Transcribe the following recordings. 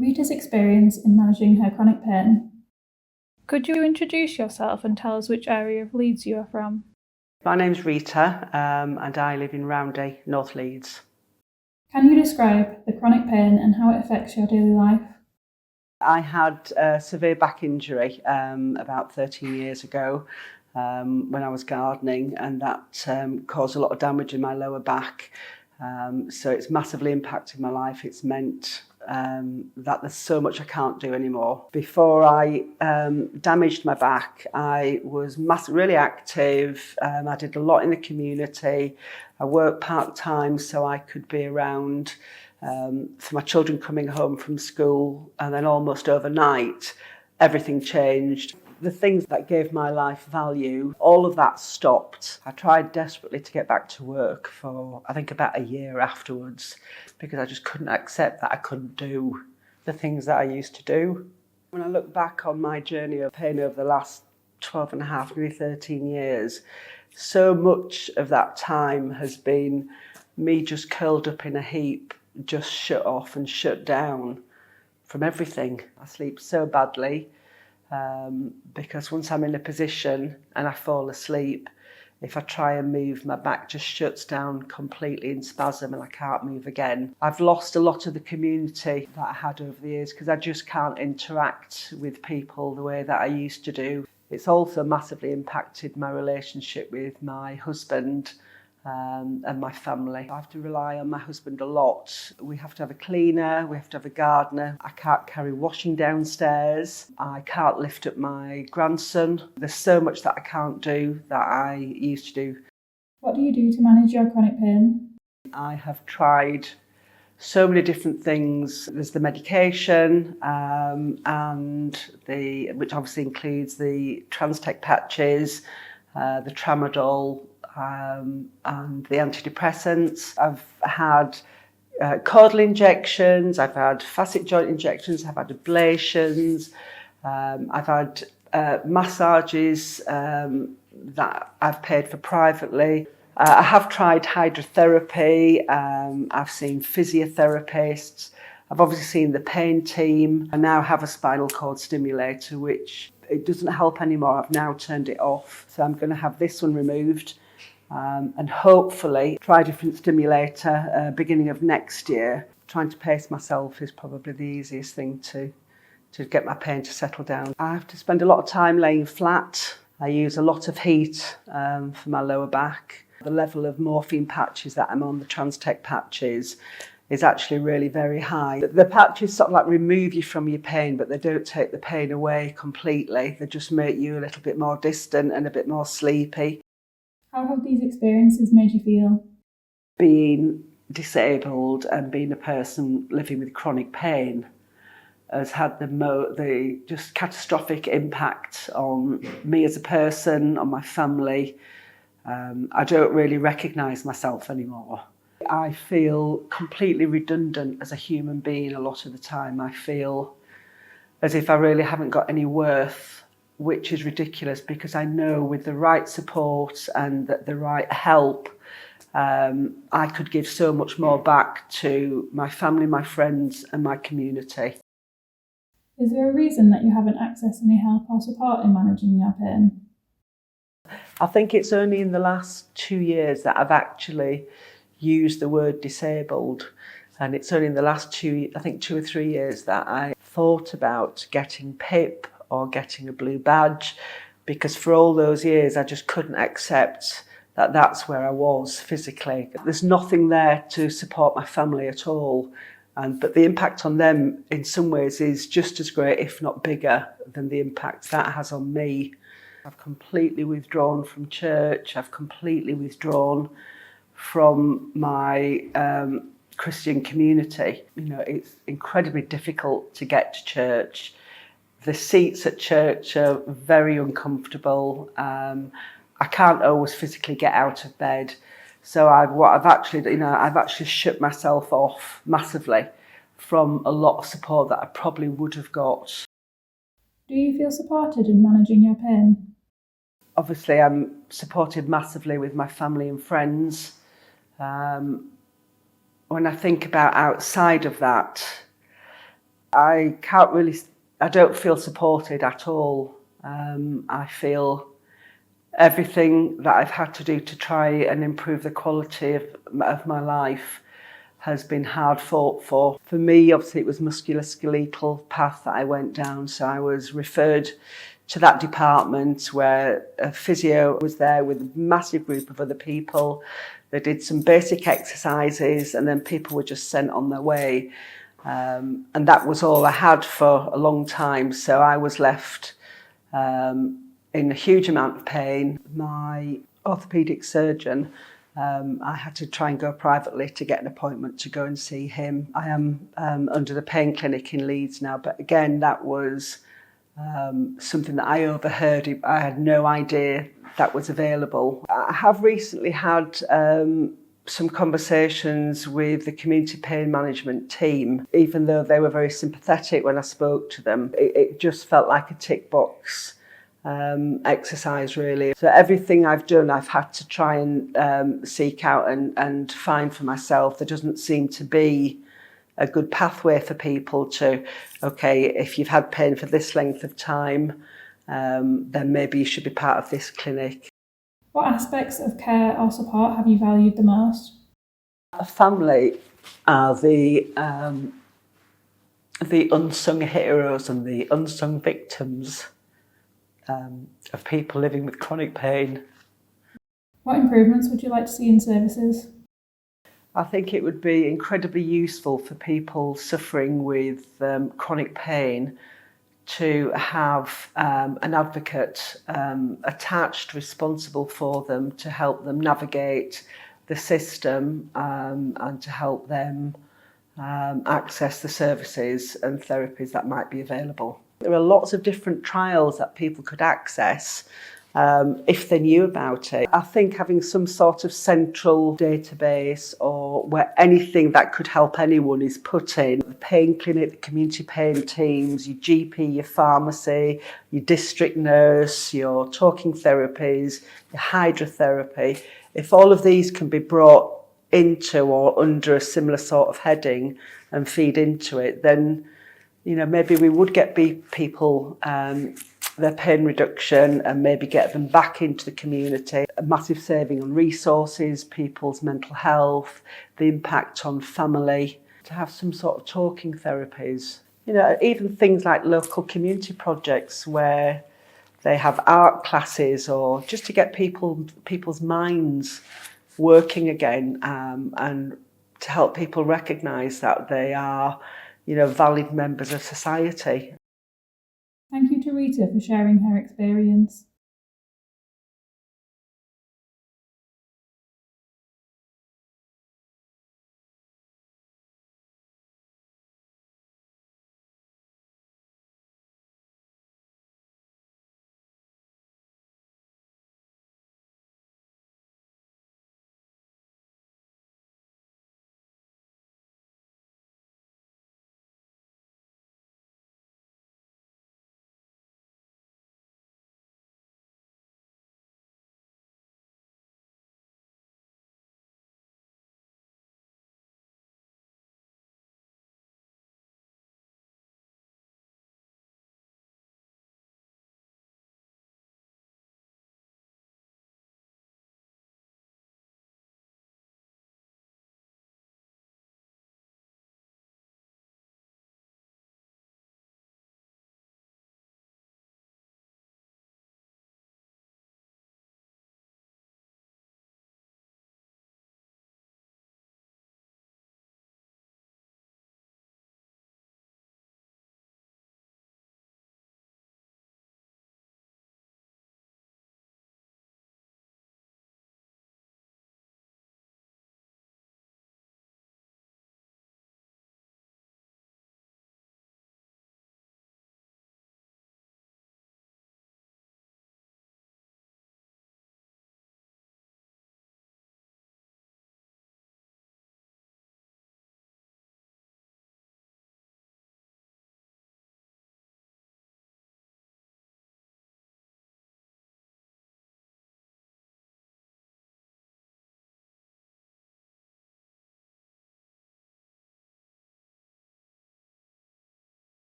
Rita's experience in managing her chronic pain. Could you introduce yourself and tell us which area of Leeds you are from? My name's Rita and I live in Roundhay, North Leeds. Can you describe the chronic pain and how it affects your daily life? I had a severe back injury about 13 years ago when I was gardening, and that caused a lot of damage in my lower back. So it's massively impacted my life. It's meant that there's so much I can't do anymore. Before I damaged my back, I was really active. I did a lot in the community. I worked part-time so I could be around for my children coming home from school, and then almost overnight, everything changed. The things that gave my life value, all of that stopped. I tried desperately to get back to work for, I think, about a year afterwards, because I just couldn't accept that I couldn't do the things that I used to do. When I look back on my journey of pain over the last 12 and a half, nearly 13 years, so much of that time has been me just curled up in a heap, just shut off and shut down from everything. I sleep so badly because once I'm in a position and I fall asleep, if I try and move, my back just shuts down completely in spasm and I can't move again. I've lost a lot of the community that I had over the years because I just can't interact with people the way that I used to do. It's also massively impacted my relationship with my husband and my family. I have to rely on my husband a lot. We have to have a cleaner, we have to have a gardener. I can't carry washing downstairs. I can't lift up my grandson. There's so much that I can't do that I used to do. What do you do to manage your chronic pain? I have tried so many different things. There's the medication which obviously includes the Transtech patches, the tramadol, and the antidepressants. I've had caudal injections, I've had facet joint injections, I've had ablations, I've had massages that I've paid for privately. I have tried hydrotherapy, I've seen physiotherapists, I've obviously seen the pain team. I now have a spinal cord stimulator, which it doesn't help anymore. I've now turned it off. So I'm going to have this one removed and hopefully try a different stimulator beginning of next year. Trying to pace myself is probably the easiest thing to get my pain to settle down. I have to spend a lot of time laying flat. I use a lot of heat for my lower back. The level of morphine patches that I'm on, the Transtech patches, is actually really very high. The patches sort of like remove you from your pain, but they don't take the pain away completely. They just make you a little bit more distant and a bit more sleepy. How have these experiences made you feel? Being disabled and being a person living with chronic pain has had the just catastrophic impact on me as a person, on my family. I don't really recognise myself anymore. I feel completely redundant as a human being a lot of the time. I feel as if I really haven't got any worth, which is ridiculous because I know with the right support and the right help, I could give so much more back to my family, my friends and my community. Is there a reason that you haven't accessed any help or support in managing your pain? I think it's only in the last 2 years that I've actually used the word disabled, and it's only in the last 2 or 3 years that I thought about getting PIP or getting a blue badge, because for all those years I just couldn't accept that that's where I was physically. There's nothing there to support my family at all, but the impact on them in some ways is just as great, if not bigger, than the impact that has on me. I've completely withdrawn from church, I've completely withdrawn from my Christian community. You know, it's incredibly difficult to get to church. The seats at church are very uncomfortable. I can't always physically get out of bed. So I've actually shut myself off massively from a lot of support that I probably would have got. Do you feel supported in managing your pain? Obviously, I'm supported massively with my family and friends. When I think about outside of that, I don't feel supported at all. I feel everything that I've had to do to try and improve the quality of my life has been hard fought for. For me, obviously, it was musculoskeletal path that I went down. So I was referred to that department where a physio was there with a massive group of other people. They did some basic exercises and then people were just sent on their way. And that was all I had for a long time. So I was left in a huge amount of pain. My orthopaedic surgeon, I had to try and go privately to get an appointment to go and see him. I am under the pain clinic in Leeds now, but again, that was something that I overheard. I had no idea that was available. I have recently had some conversations with the community pain management team. Even though they were very sympathetic when I spoke to them, it just felt like a tick box exercise, really. So everything I've done, I've had to try and seek out and find for myself. There doesn't seem to be a good pathway for people to, okay, if you've had pain for this length of time, then maybe you should be part of this clinic. What aspects of care or support have you valued the most? A family are the unsung heroes and the unsung victims of people living with chronic pain. What improvements would you like to see in services? I think it would be incredibly useful for people suffering with chronic pain to have an advocate attached, responsible for them to help them navigate the system and to help them access the services and therapies that might be available. There are lots of different trials that people could access if they knew about it. I think having some sort of central database or where anything that could help anyone is put in, the pain clinic, the community pain teams, your GP, your pharmacy, your district nurse, your talking therapies, your hydrotherapy, if all of these can be brought into or under a similar sort of heading and feed into it, then maybe we would get people their pain reduction and maybe get them back into the community. A massive saving on resources, people's mental health, the impact on family. To have some sort of talking therapies. Even things like local community projects where they have art classes or just to get people's minds working again and to help people recognise that they are, valid members of society. Thank you to Rita for sharing her experience.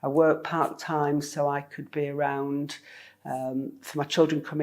I work part-time so I could be around for my children coming